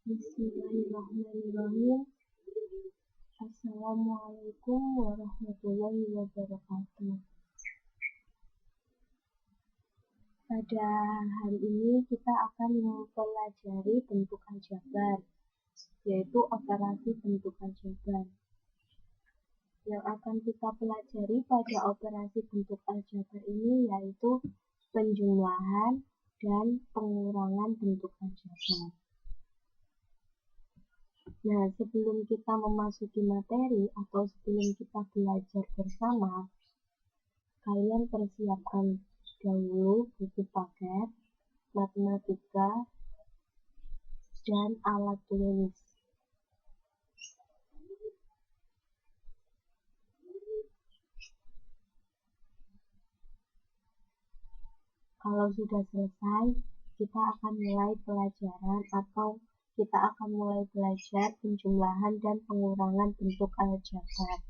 Bismillahirrahmanirrahim. Assalamualaikum warahmatullahi wabarakatuh. Pada hari ini kita akan mempelajari bentuk aljabar, yaitu operasi bentuk aljabar. Yang akan kita pelajari pada operasi bentuk aljabar ini yaitu penjumlahan dan pengurangan bentuk aljabar. Nah, sebelum kita memasuki materi atau sebelum kita belajar bersama, kalian persiapkan dahulu buku paket, matematika, dan alat tulis. Kalau sudah selesai, kita akan mulai pelajaran atau kita akan mulai belajar penjumlahan dan pengurangan bentuk aljabar.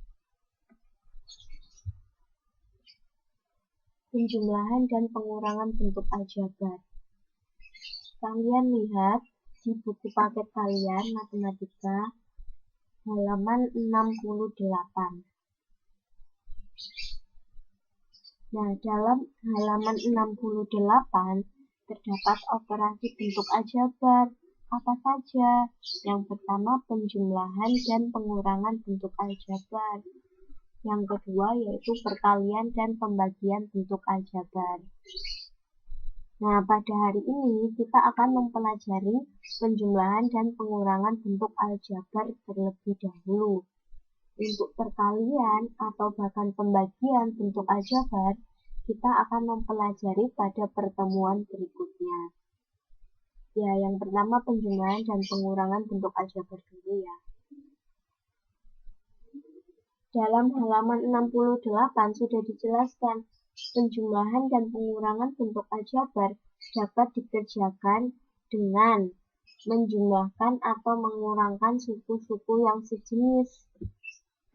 Penjumlahan dan pengurangan bentuk aljabar. Kalian lihat di buku paket kalian matematika halaman 68. Nah, dalam halaman 68 terdapat operasi bentuk aljabar. Apa saja? Yang pertama penjumlahan dan pengurangan bentuk aljabar. Yang kedua yaitu perkalian dan pembagian bentuk aljabar. Nah, pada hari ini kita akan mempelajari penjumlahan dan pengurangan bentuk aljabar terlebih dahulu. Untuk perkalian atau bahkan pembagian bentuk aljabar, kita akan mempelajari pada pertemuan berikutnya. Ya, yang pertama penjumlahan dan pengurangan bentuk aljabar dulu ya. Dalam halaman 68 sudah dijelaskan, penjumlahan dan pengurangan bentuk aljabar dapat dikerjakan dengan menjumlahkan atau mengurangkan suku-suku yang sejenis.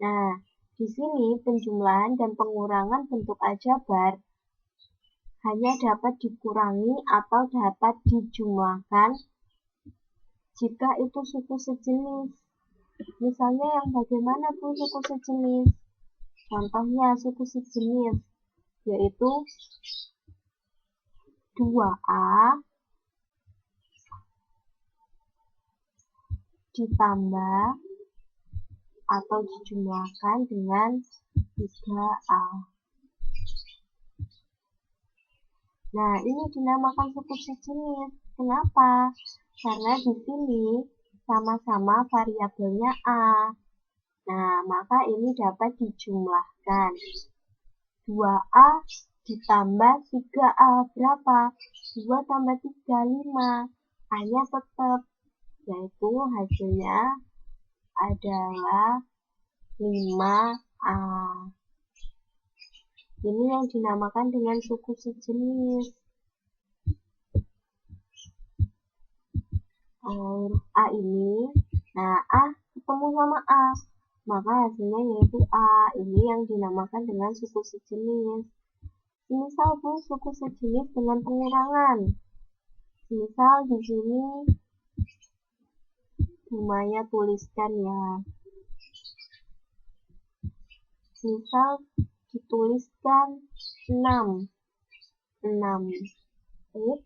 Nah, di sini penjumlahan dan pengurangan bentuk aljabar hanya dapat dikurangi atau dapat dijumlahkan jika itu suku sejenis. Misalnya yang bagaimana tuh suku sejenis? Contohnya suku sejenis yaitu 2A ditambah atau dijumlahkan dengan 3A. Nah, ini dinamakan suku sejenis. Kenapa? Karena di sini sama-sama variabelnya A. Nah, maka ini dapat dijumlahkan. 2A ditambah 3A berapa? 2 tambah 3, 5. A-nya tetap, yaitu hasilnya adalah 5A. Ini yang dinamakan dengan suku sejenis. Huruf A ini, nah A ketemu sama A, maka hasilnya yaitu A. Ini yang dinamakan dengan suku sejenis. Misal bu, suku sejenis dengan pengurangan. Misal di sini Maya tuliskan ya. Misal dituliskan 6 X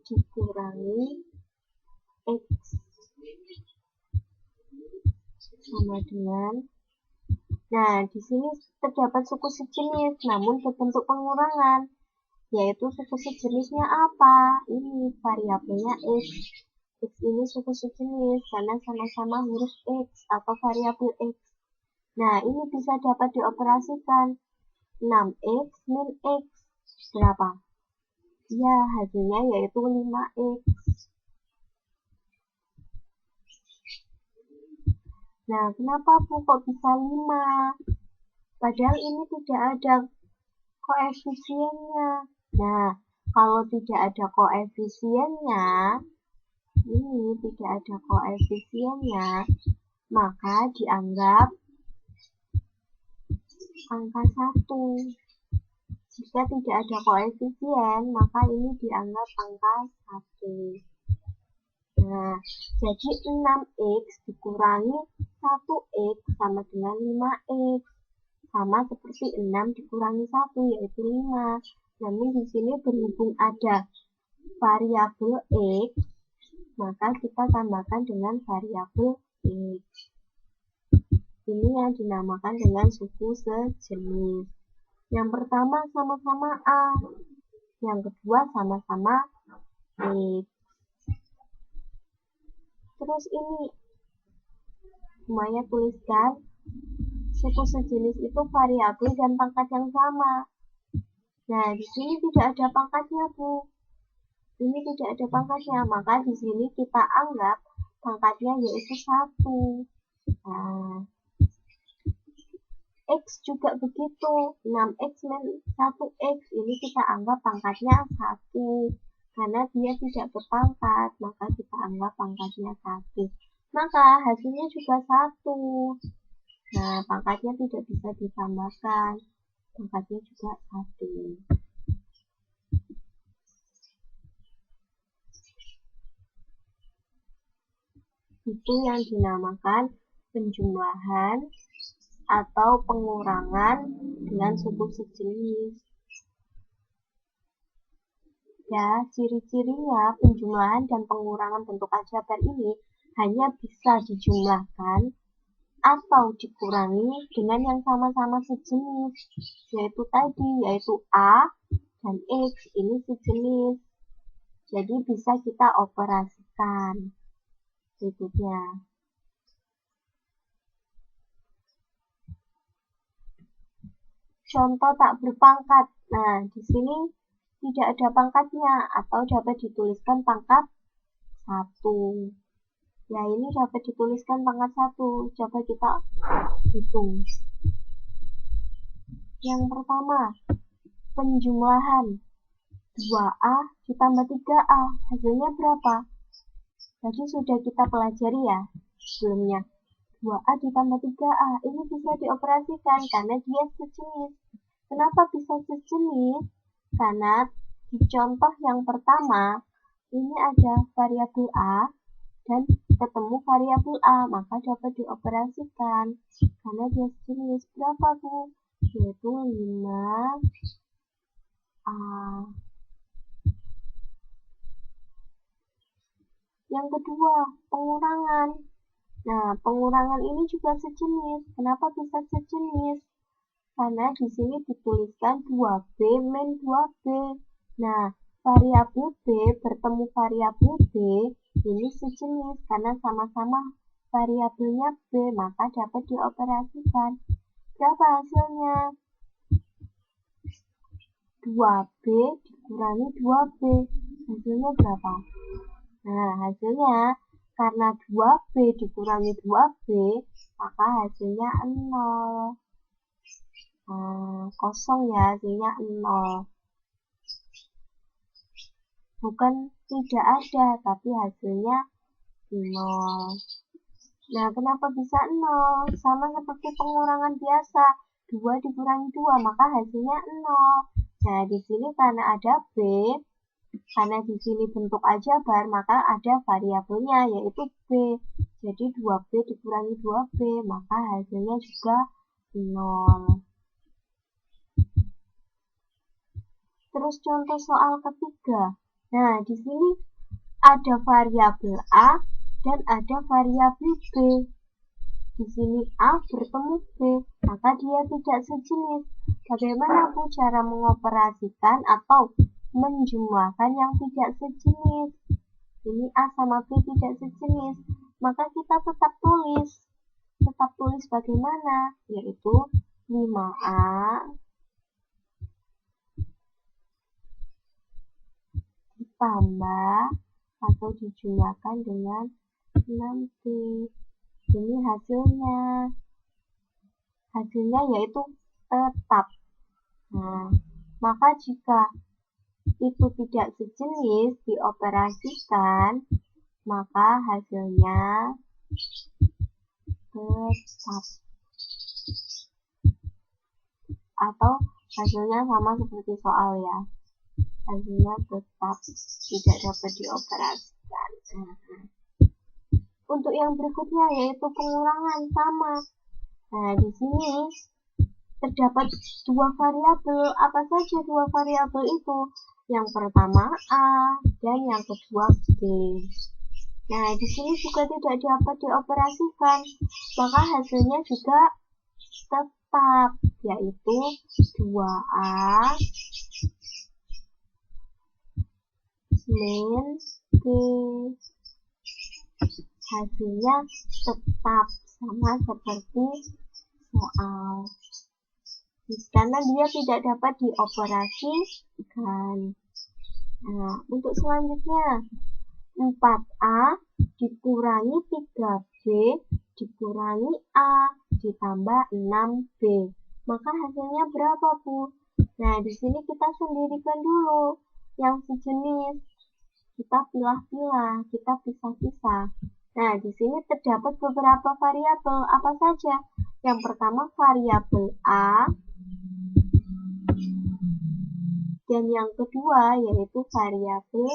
dikurangi X sama dengan, nah di sini terdapat suku sejenis namun berbentuk pengurangan, yaitu suku sejenisnya apa? Ini variabelnya X. X ini suku sejenis karena sama-sama huruf X atau variabel X. Nah, ini bisa dapat dioperasikan. 6X min X berapa? Ya, hasilnya yaitu 5X. Nah, kenapa Bu kok bisa 5? Padahal ini tidak ada koefisiennya. Nah, kalau tidak ada koefisiennya, ini tidak ada koefisiennya, maka dianggap angka 1. Jika tidak ada koefisien, maka ini dianggap angka 1. Nah, jadi 6x dikurangi 1x sama dengan 5x. Sama seperti 6 dikurangi 1, yaitu 5. Namun di sini berhubung ada variabel x, maka kita tambahkan dengan variabel x. Ini yang dinamakan dengan suku sejenis. Yang pertama sama-sama A, yang kedua sama-sama x. Terus ini semuanya tuliskan suku sejenis itu variabel dan pangkat yang sama. Nah, di sini tidak ada pangkatnya, Bu. Ini tidak ada pangkatnya, maka di sini kita anggap pangkatnya yaitu 1. Nah, x juga begitu. 6x min 1x ini kita anggap pangkatnya 1. Karena dia tidak berpangkat, maka kita anggap pangkatnya 1. Maka hasilnya juga 1. Nah, pangkatnya tidak bisa ditambahkan. Pangkatnya juga 1. Itu yang dinamakan penjumlahan atau pengurangan dengan suku sejenis. Ya, ciri-cirinya penjumlahan dan pengurangan bentuk aljabar ini hanya bisa dijumlahkan atau dikurangi dengan yang sama-sama sejenis, yaitu A dan X ini sejenis. Jadi bisa kita operasikan. Berikutnya. Contoh tak berpangkat. Nah, di sini tidak ada pangkatnya atau dapat dituliskan pangkat 1. Ya, ini dapat dituliskan pangkat 1. Coba kita hitung. Yang pertama, penjumlahan 2A ditambah 3A. Hasilnya berapa? Tadi sudah kita pelajari ya sebelumnya. 2A ditambah 3A. Ini bisa dioperasikan karena dia sejenis. Kenapa bisa sejenis? Karena di contoh yang pertama, ini ada variabel A dan ketemu variabel A, maka dapat dioperasikan. Karena dia sejenis. Berapa, Bu? Yaitu 5A. Yang kedua, pengurangan. Nah, pengurangan ini juga sejenis. Kenapa bisa sejenis? Karena di sini dituliskan 2B min 2B. Nah, variabel B bertemu variabel B ini sejenis karena sama-sama variabelnya B, maka dapat dioperasikan. Berapa hasilnya? 2B dikurangi 2B. Hasilnya berapa? Nah, hasilnya karena 2B dikurangi 2B, maka hasilnya 0. Kosong ya, hasilnya 0. Bukan tidak ada, tapi hasilnya 0. Nah, kenapa bisa 0? Sama seperti pengurangan biasa. 2 dikurangi 2, maka hasilnya 0. Nah, di sini karena ada B, karena di sini bentuk aljabar, maka ada variabelnya, yaitu B. Jadi 2B dikurangi 2B, maka hasilnya juga 0. Terus contoh soal ketiga. Nah, di sini ada variabel A dan ada variabel B. Di sini A bertemu B, maka dia tidak sejenis. Bagaimana Bu cara mengoperasikan atau menjumlahkan yang tidak sejenis? Ini A sama B tidak sejenis, maka kita tetap tulis. Tetap tulis bagaimana? Yaitu 5A ditambah atau dijumlahkan dengan 6B. Ini hasilnya yaitu tetap. Nah, maka jika itu tidak sejenis dioperasikan, maka hasilnya tetap. Atau Hasilnya sama seperti soal ya. Hasilnya tetap tidak dapat dioperasikan. Untuk yang berikutnya yaitu pengurangan sama. Nah, di sini terdapat dua variabel. Apa saja dua variabel itu? Yang pertama A dan yang kedua B. Nah, di sini juga tidak dapat dioperasikan, maka hasilnya juga tetap, yaitu 2A min B. Hasilnya tetap sama seperti soal, karena dia tidak dapat dioperasikan. Nah, untuk selanjutnya 4A dikurangi 3B dikurangi A ditambah 6B. Maka hasilnya berapa, Bu? Nah, di sini kita sendirikan dulu yang sejenis. Kita pilah-pilah, kita pisah-pisah. Nah, di sini terdapat beberapa variabel. Apa saja? Yang pertama variabel A dan yang kedua yaitu variabel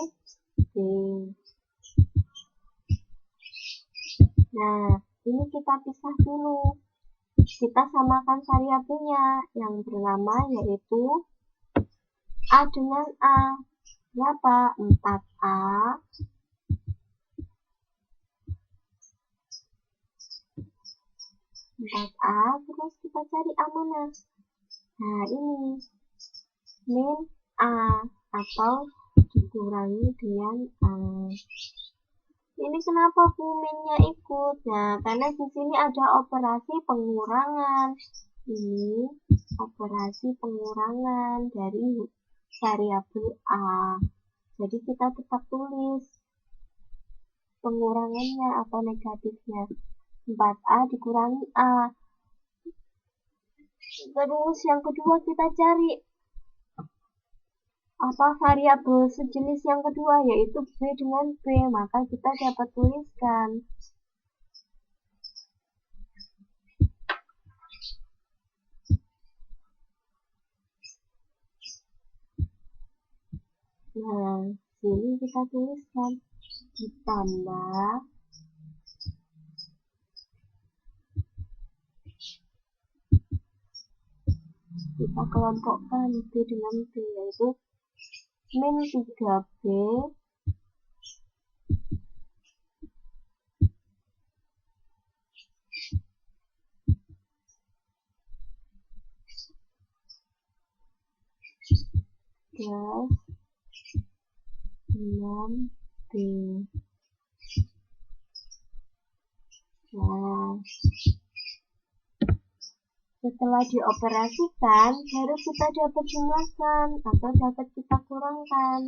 B. Nah, ini kita pisah dulu. Kita samakan variabelnya yang bernama yaitu A dengan A. Berapa? 4A. 4A, terus kita cari A mana? Nah, ini. Min A atau dikurangi dengan A. Ini kenapa Bu minnya ikut? Nah, karena di sini ada operasi pengurangan. Ini operasi pengurangan dari variabel A. Jadi kita tetap tulis pengurangannya atau negatifnya. 4A dikurangi A. Terus yang kedua kita cari apa variabel sejenis yang kedua yaitu B dengan B, maka kita dapat tuliskan nah sini kita tuliskan ditambah kita kelompokkan B dengan B yaitu min 3B plus 6B. Nah, setelah dioperasikan, baru kita dapat jumlahkan atau dapat kita kurangkan.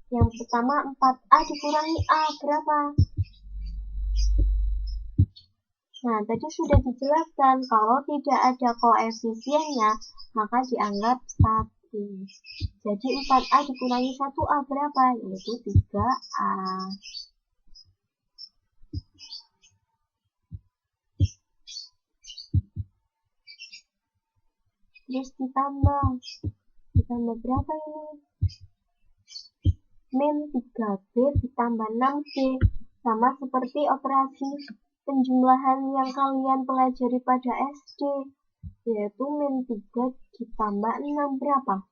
Yang pertama 4A dikurangi A, berapa? Nah, tadi sudah dijelaskan kalau tidak ada koefisiennya, maka dianggap 1. Jadi 4A dikurangi 1A berapa? Yaitu 3A. Terus ditambah berapa ini? Min 3B ditambah 6B. Sama seperti operasi penjumlahan yang kalian pelajari pada SD, yaitu min 3 ditambah 6 berapa?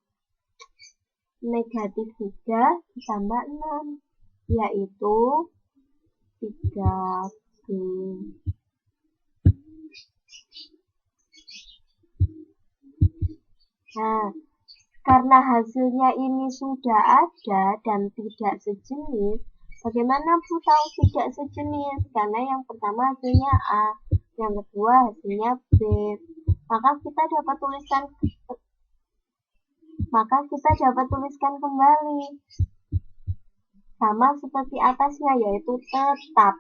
Negatif 3 ditambah 6, yaitu 3B. Nah, karena hasilnya ini sudah ada dan tidak sejenis, bagaimana Bu tahu tidak sejenis? Karena yang pertama hasilnya A, yang kedua hasilnya B. Maka kita dapat tuliskan kembali sama seperti atasnya yaitu tetap.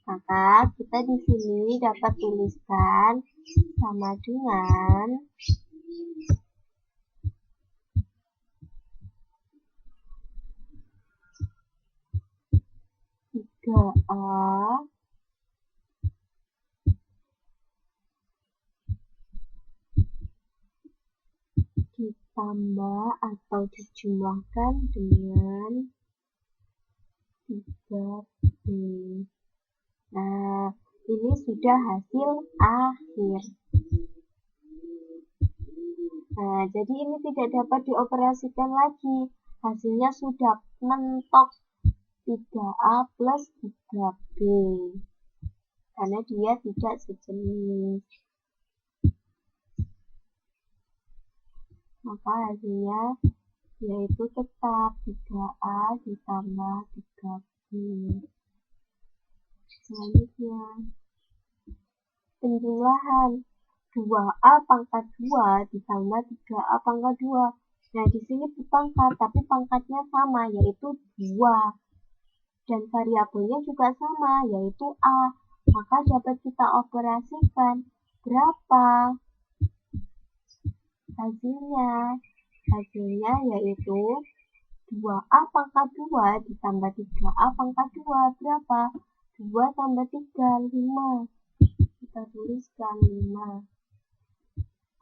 Maka kita di sini dapat tuliskan sama dengan 3A ditambah atau dijumlahkan dengan 3B. Nah, ini sudah hasil akhir. Nah, jadi ini tidak dapat dioperasikan lagi. Hasilnya sudah mentok 3A plus 3B. Karena dia tidak sejenis. Maka hasilnya yaitu tetap 3A ditambah 3B. Selanjutnya, penjumlahan 2A pangkat 2 ditambah 3A pangkat 2. Nah, di sini berpangkat, tapi pangkatnya sama, yaitu 2. Dan variabelnya juga sama, yaitu A. Maka dapat kita operasikan. Berapa hasilnya? Hasilnya yaitu 2A pangkat 2 ditambah 3A pangkat 2. Berapa? 2 tambah 3, 5. Kita tuliskan 5.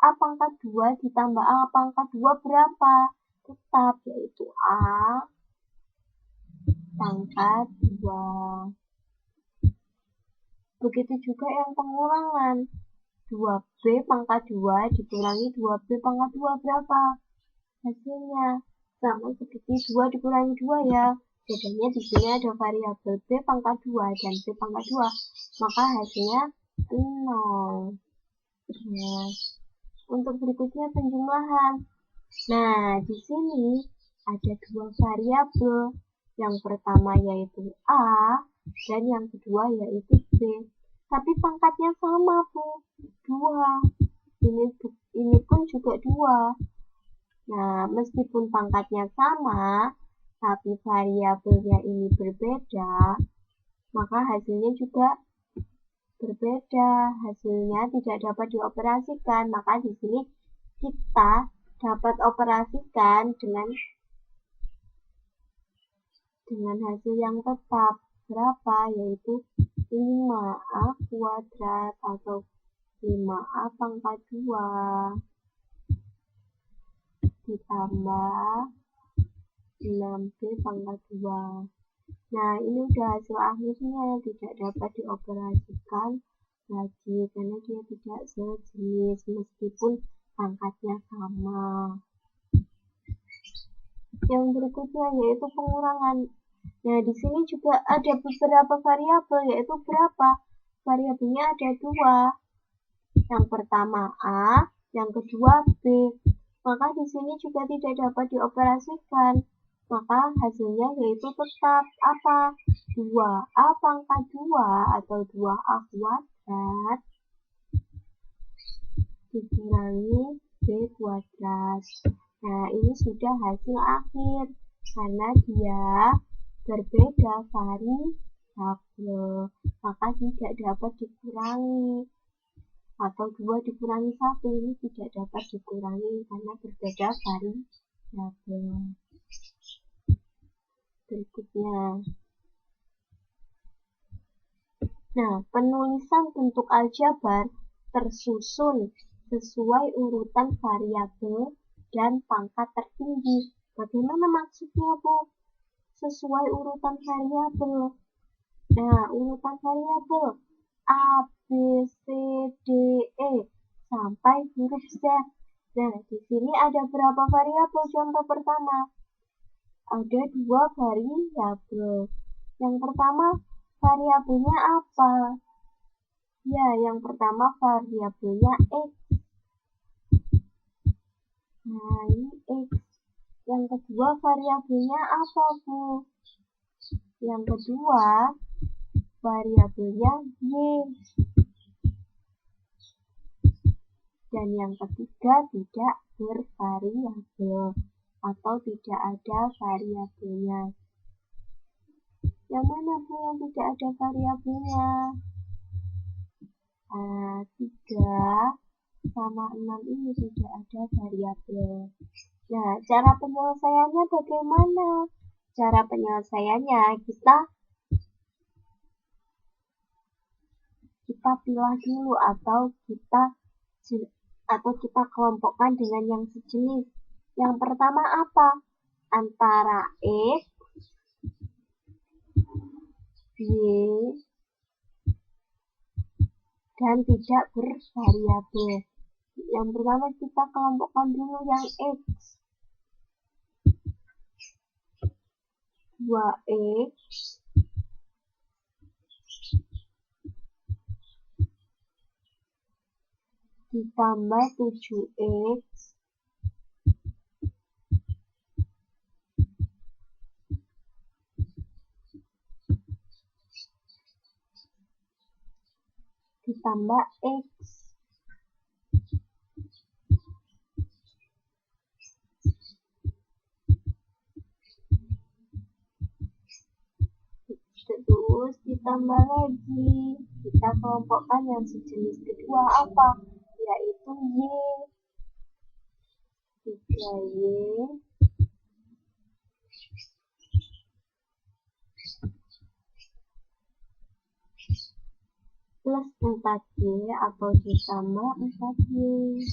A pangkat 2 ditambah A pangkat 2 berapa? Tetap, yaitu A pangkat 2. Begitu juga yang pengulangan. 2B pangkat 2 dikurangi 2B pangkat 2 berapa? Hasilnya sama seperti 2 dikurangi 2 ya. Bedanya di sini ada variabel B pangkat 2 dan B pangkat 2. Maka hasilnya 0. Nah, untuk berikutnya penjumlahan. Nah, di sini ada 2 variabel. Yang pertama yaitu A dan yang kedua yaitu B. Tapi pangkatnya sama, Bu. 2. Ini pun juga 2. Nah, meskipun pangkatnya sama, tapi variabelnya ini berbeda, maka hasilnya juga berbeda. Hasilnya tidak dapat dioperasikan. Maka di sini kita dapat operasikan dengan hasil yang tetap. Berapa? Yaitu 5A kuadrat atau 5A pangkat 2 ditambah 6B pangkat 2. Nah, ini udah hasil akhirnya, tidak dapat dioperasikan lagi karena dia tidak sejenis meskipun pangkatnya sama. Yang berikutnya yaitu pengurangan. Nah, di sini juga ada beberapa variabel, yaitu berapa? Variabelnya ada 2. Yang pertama A, yang kedua B. Maka di sini juga tidak dapat dioperasikan. Maka hasilnya yaitu tetap apa? 2A pangkat 2 atau 2A kuadrat dikurangi B kuadrat. Nah, ini sudah hasil akhir karena dia berbeda variabel, maka tidak dapat dikurangi. Atau 2 dikurangi 1 ini tidak dapat dikurangi karena berbeda variabel. Berikutnya. Nah, penulisan bentuk aljabar tersusun sesuai urutan variabel dan pangkat tertinggi. Bagaimana maksudnya, Bu? Sesuai urutan variabel. Nah, urutan variabel A, B, C, D, E sampai huruf Z. Nah, di sini ada berapa variabel? Contoh pertama, ada 2 variabel. Yang pertama, variabelnya apa? Ya, yang pertama variabelnya X. Nah, ini X. Yang kedua variabelnya apa, Bu? Yang kedua variabelnya Y. Dan yang ketiga tidak bervariabel atau tidak ada variabelnya. Yang mana, Bu, yang tidak ada variabelnya? 3 sama 6 ini tidak ada variabel. Nah, cara penyelesaiannya bagaimana? Cara penyelesaiannya kita pilah dulu atau kita kelompokkan dengan yang sejenis. Yang pertama apa? Antara X, Y, dan tidak bervariabel. Yang pertama kita kelompokkan dulu yang X. 2X ditambah 7X ditambah X. Terus ditambah lagi, kita kelompokkan yang sejenis kedua apa? Yaitu Y. 3Y plus 4Y atau ditambah 4Y.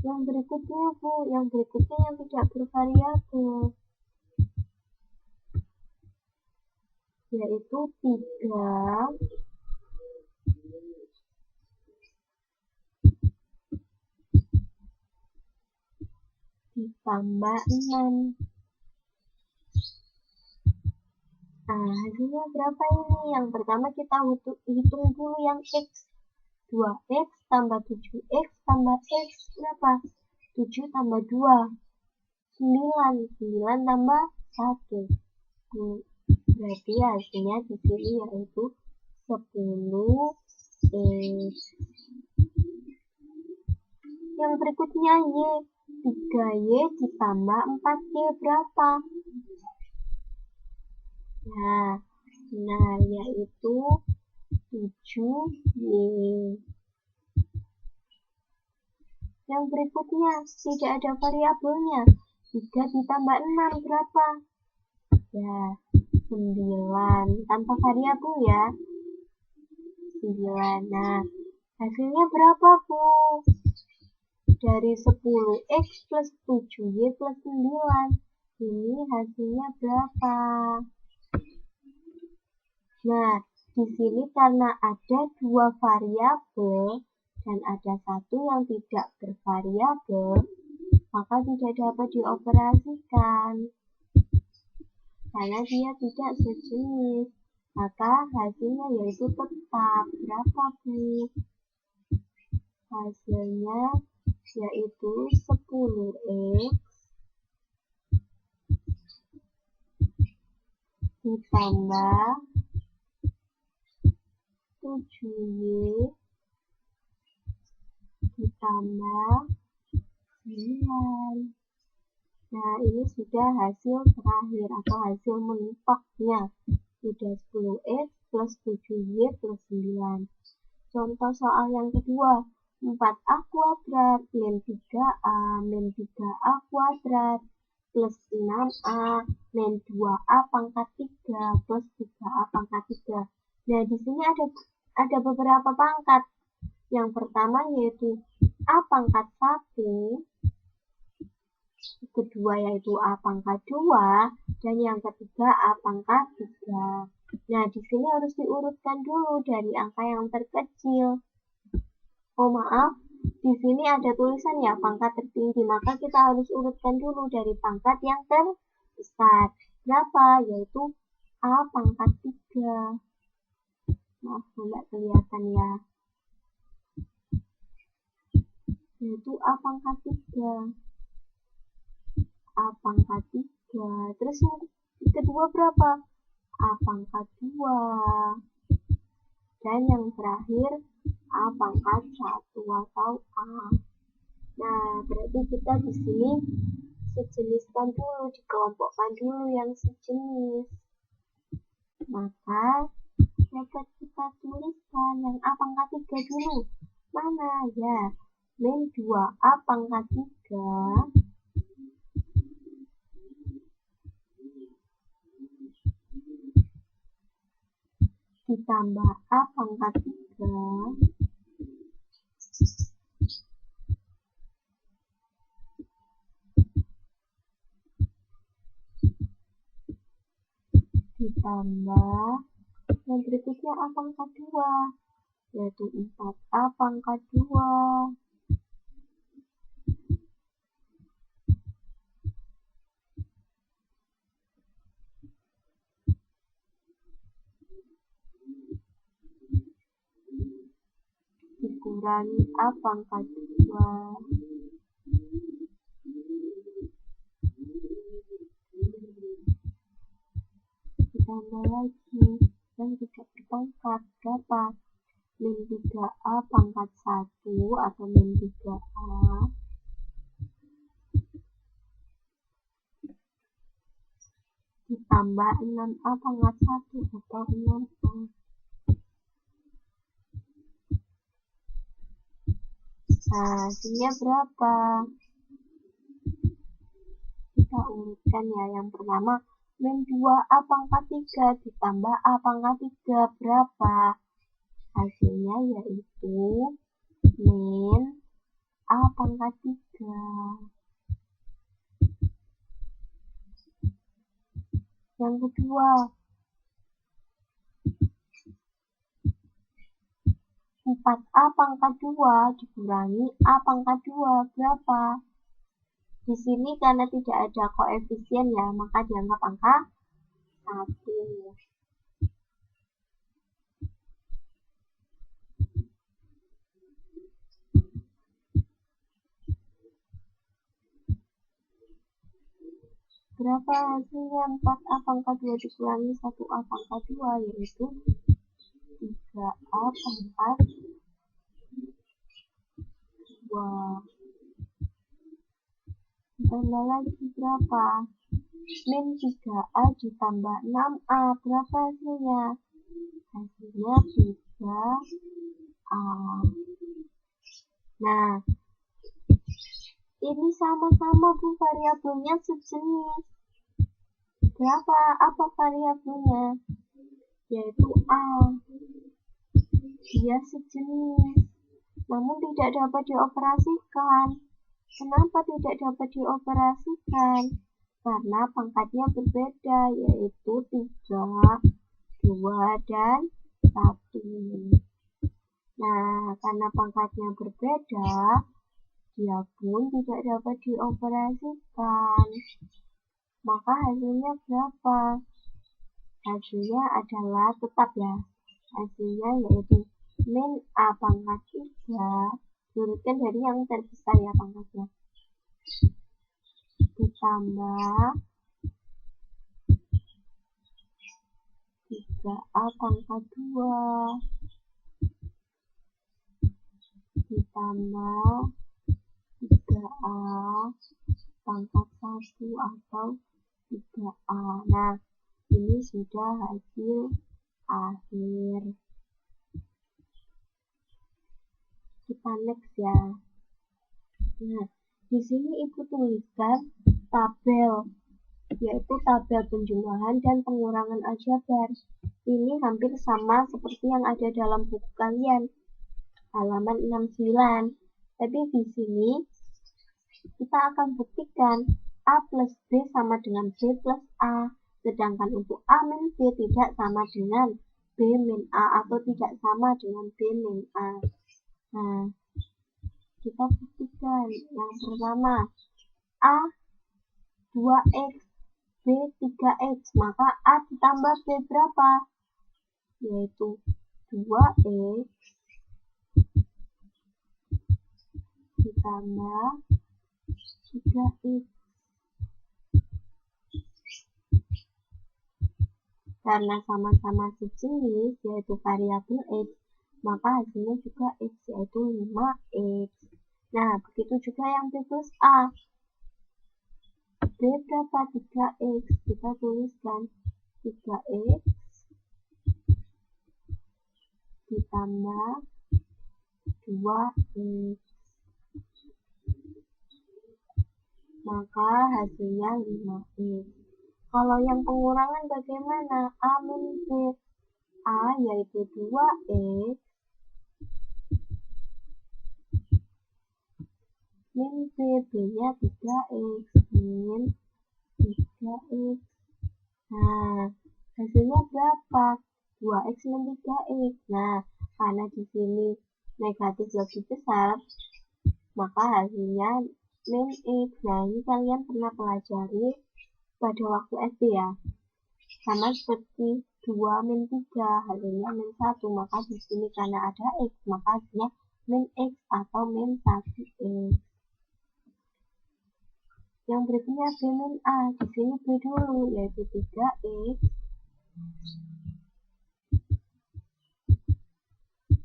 Yang berikutnya Bu, yang berikutnya yang tidak bervariabel, yaitu 3 ditambah 6. Nah, hasilnya berapa ini? Yang pertama kita hitung dulu yang X. 2X tambah 7X tambah X berapa? 7 tambah 2 9. 9 tambah 1. Berarti hasilnya di sini yaitu 10X. Yang berikutnya Y. 3Y ditambah 4Y berapa? Nah, yaitu 7Y. Yang berikutnya tidak ada variabelnya. 3 ditambah 6 berapa? Ya, 9. Tanpa variabel ya. 9. Nah, hasilnya berapa Bu? Dari 10X plus 7Y plus 9. Ini hasilnya berapa? Nah, di sini karena ada 2 variabel dan ada satu yang tidak bervariabel, maka tidak dapat dioperasikan. Karena dia tidak sejenis, maka hasilnya yaitu tetap. Berapa Bu? Hasilnya yaitu 10X ditambah 7Y ditambah 9. Nah, ini sudah hasil terakhir atau hasil mentoknya. Sudah 10X plus 7Y plus 9. Contoh soal yang kedua. 4A kuadrat min 3A min 3A kuadrat plus 6A min 2A pangkat 3 plus 3A pangkat 3. Nah, di sini ada beberapa pangkat. Yang pertama yaitu A pangkat 1, kedua yaitu A pangkat 2, dan yang ketiga A pangkat 3. Nah, di sini harus diurutkan dulu dari angka yang terkecil. Oh maaf, di sini ada tulisan ya pangkat tertinggi, maka kita harus urutkan dulu dari pangkat yang terbesar. Berapa? Yaitu A pangkat 3. Maaf, tidak kelihatan ya. Yaitu A pangkat 3. A pangkat 3. Terus yang kedua berapa? A pangkat 2. Dan yang terakhir A pangkat 1 atau A. Nah, berarti kita di sini sejeniskan dulu, dikelompokkan dulu yang sejenis. Maka dapat kita tuliskan yang A pangkat 3 dulu. Mana ya? Min 2A pangkat 3 ditambah A pangkat 3 ditambah yang berikutnya A pangkat 2, yaitu 4A pangkat 2. Dikurangi A pangkat 2. Ditambah lagi yang tidak berpangkat berapa? Min 3A pangkat 1 atau min 3A ditambah 6A pangkat 1 atau 6A. Nah, hasilnya berapa? Kita urutkan ya. Yang pertama, min 2A pangkat 3 ditambah A pangkat 3 berapa? Hasilnya yaitu min A pangkat 3. Yang kedua, 4A pangkat 2 dikurangi A pangkat 2 berapa? Di sini karena tidak ada koefisien ya, maka dianggap angka 1. Berapa hasilnya 4A pangkat 2 dikurangi 1A pangkat 2, yaitu 3A pangkat 2. Ditambah lagi berapa? Min 3A ditambah 6A berapa hasilnya? Hasilnya 3A. Nah, ini sama-sama Bu, variabelnya sejenis. Berapa? Apa variabelnya? Yaitu A. Dia sejenis, namun tidak dapat dioperasikan. Kenapa tidak dapat dioperasikan? Karena pangkatnya berbeda, yaitu 3, 2, dan 1. Nah, karena pangkatnya berbeda, dia pun tidak dapat dioperasikan. Maka hasilnya berapa? Hasilnya adalah tetap ya. Hasilnya yaitu min A pangkat 3, diurutkan dari yang terbesar ya pangkatnya, ditambah 3A pangkat 2 ditambah 3A pangkat 1 atau 3A. Nah, ini sudah hasil akhir. Kita next ya. Nah, di sini Ibu tuliskan tabel, yaitu tabel penjumlahan dan pengurangan aljabar. Ini hampir sama seperti yang ada dalam buku kalian, halaman 69. Tapi di sini kita akan buktikan A plus B sama dengan B plus A. Sedangkan untuk A min B tidak sama dengan B min A atau tidak sama dengan B min A. Nah, kita buktikan. Yang pertama, A 2X, B 3X. Maka A ditambah B berapa? Yaitu 2X ditambah 3X. Karena sama-sama sejenis, yaitu variabel X, maka hasilnya juga X, yaitu 5X. Nah, begitu juga yang B plus A. B berapa? 3X. Kita tuliskan 3X ditambah 2X. Maka hasilnya 5X. Kalau yang pengurangan bagaimana? A min B. A yaitu 2X min B, B-nya 3X min 3X. Nah, hasilnya berapa? 2X min 3X. Nah, karena di sini negatif lebih besar, maka hasilnya min X. Nah, ini kalian pernah pelajari pada waktu SD ya. Sama seperti 2 min 3, hasilnya min 1. Maka di sini karena ada X, maka hasilnya min X atau min 1X. Yang berikutnya B min A. Di sini B dulu, yaitu 3X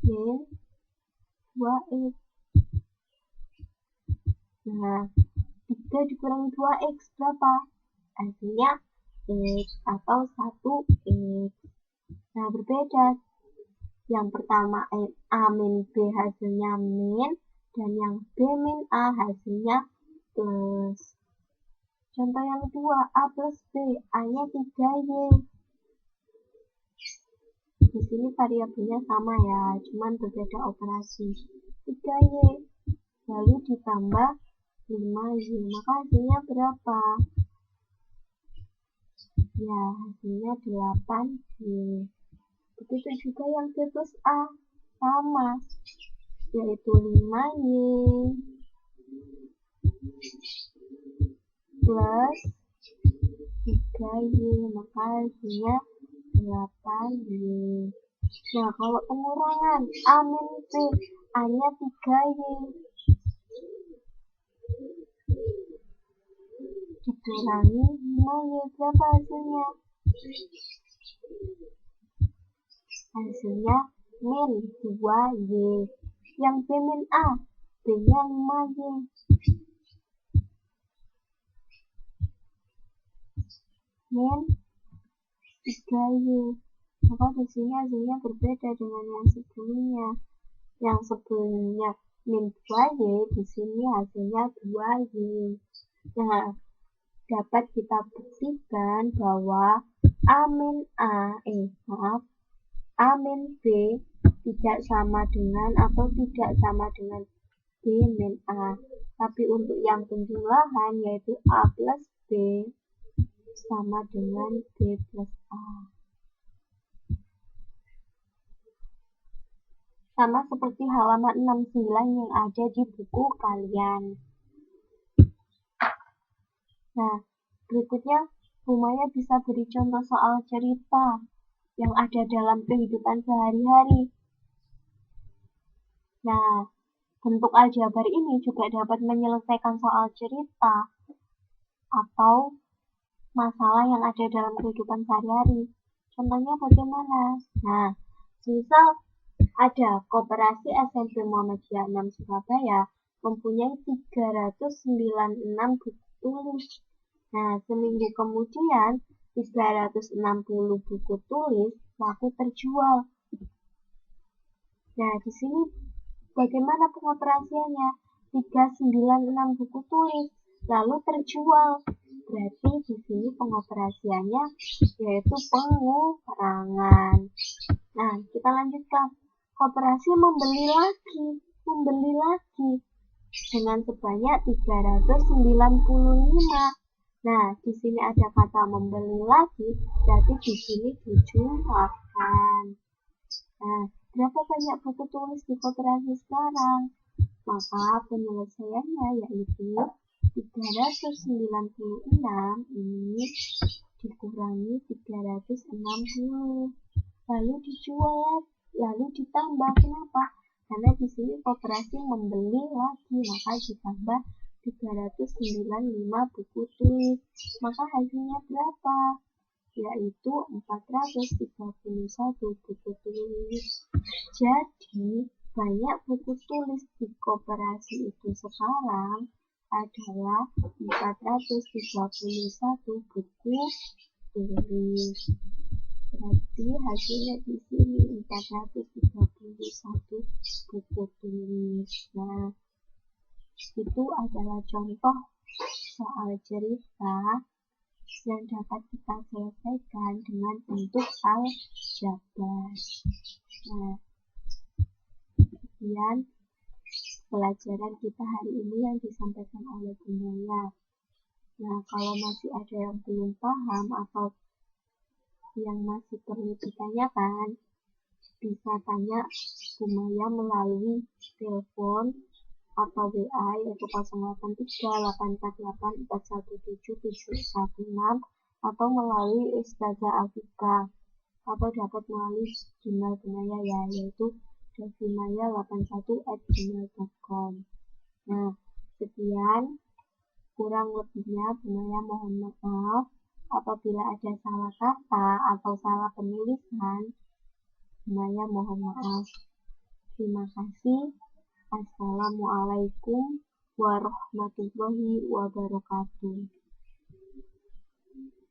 min 2X. Nah, 3 dikurangi 2X berapa? Hasilnya X atau 1X. Nah, berbeda. Yang pertama A min B hasilnya min, dan yang B min A hasilnya plus. Contoh yang kedua, A plus B, A-nya 3Y. Di sini variabelnya sama ya, cuman berbeda operasi. 3Y, lalu ditambah 5Y, maka hasilnya berapa? Ya, hasilnya 8Y. Begitu juga yang B plus A, sama, yaitu 5Y plus 3Y, maka hasilnya 8Y. Nah, kalau pengurangan A min B, A-nya 3Y dikurangi 5Y, berapa hasilnya? Hasilnya min 2Y. Yang B min A, B-nya 5Y. Min 3Y. Maka di sini hasilnya berbeda dengan yang sebelumnya. Yang sebelumnya min 2Y, di sini hasilnya 2Y. Nah, dapat kita buktikan bahwa A min B tidak sama dengan atau tidak sama dengan B min A. Tapi untuk yang penjumlahan yaitu A plus B sama dengan B plus A. Sama seperti halaman 69 yang ada di buku kalian. Nah, berikutnya Bumaya bisa beri contoh soal cerita yang ada dalam kehidupan sehari-hari. Nah, bentuk aljabar ini juga dapat menyelesaikan soal cerita atau masalah yang ada dalam kehidupan sehari-hari. Contohnya bagaimana? Nah, misal ada Koperasi SMP Muhammadiyah 6 Surabaya mempunyai 396 buku tulis. Nah, seminggu kemudian 360 buku tulis laku terjual. Nah, di sini bagaimana pengoperasiannya? 396 buku tulis lalu terjual. Berarti di sini pengoperasiannya yaitu pengurangan. Nah, kita lanjutkan. Koperasi membeli lagi dengan sebanyak 395. Nah, di sini ada kata membeli lagi, berarti di sini dijumlahkan. Nah, berapa banyak buku tulis di koperasi sekarang? Maka penyelesaiannya yaitu 396 ini dikurangi 360. Lalu dijual, lalu ditambah. Kenapa? Karena di sini koperasi membeli lagi, maka ditambah 395 buku tulis. Maka hasilnya berapa? Yaitu 431 buku tulis. Jadi, banyak buku tulis di koperasi itu sekarang adalah 431 buku tulis. Berarti hasilnya di sini 431 buku tulis. Nah, itu adalah contoh soal cerita yang dapat kita selesaikan dengan bentuk aljabar. Nah, sekian pelajaran kita hari ini yang disampaikan oleh Bu Maya. Nah, kalau masih ada yang belum paham atau yang masih perlu ditanyakan, bisa tanya Bu Maya melalui telepon atau WA yaitu 083848417716 atau melalui Ustazah Afika, atau dapat melalui Gmail Bu Maya ya, yaitu davimaya81@gmail.com. Nah, sekian, kurang lebihnya Bu Maya mohon maaf apabila ada salah kata atau salah penulisan. Bu Maya mohon maaf. Terima kasih. Assalamualaikum warahmatullahi wabarakatuh.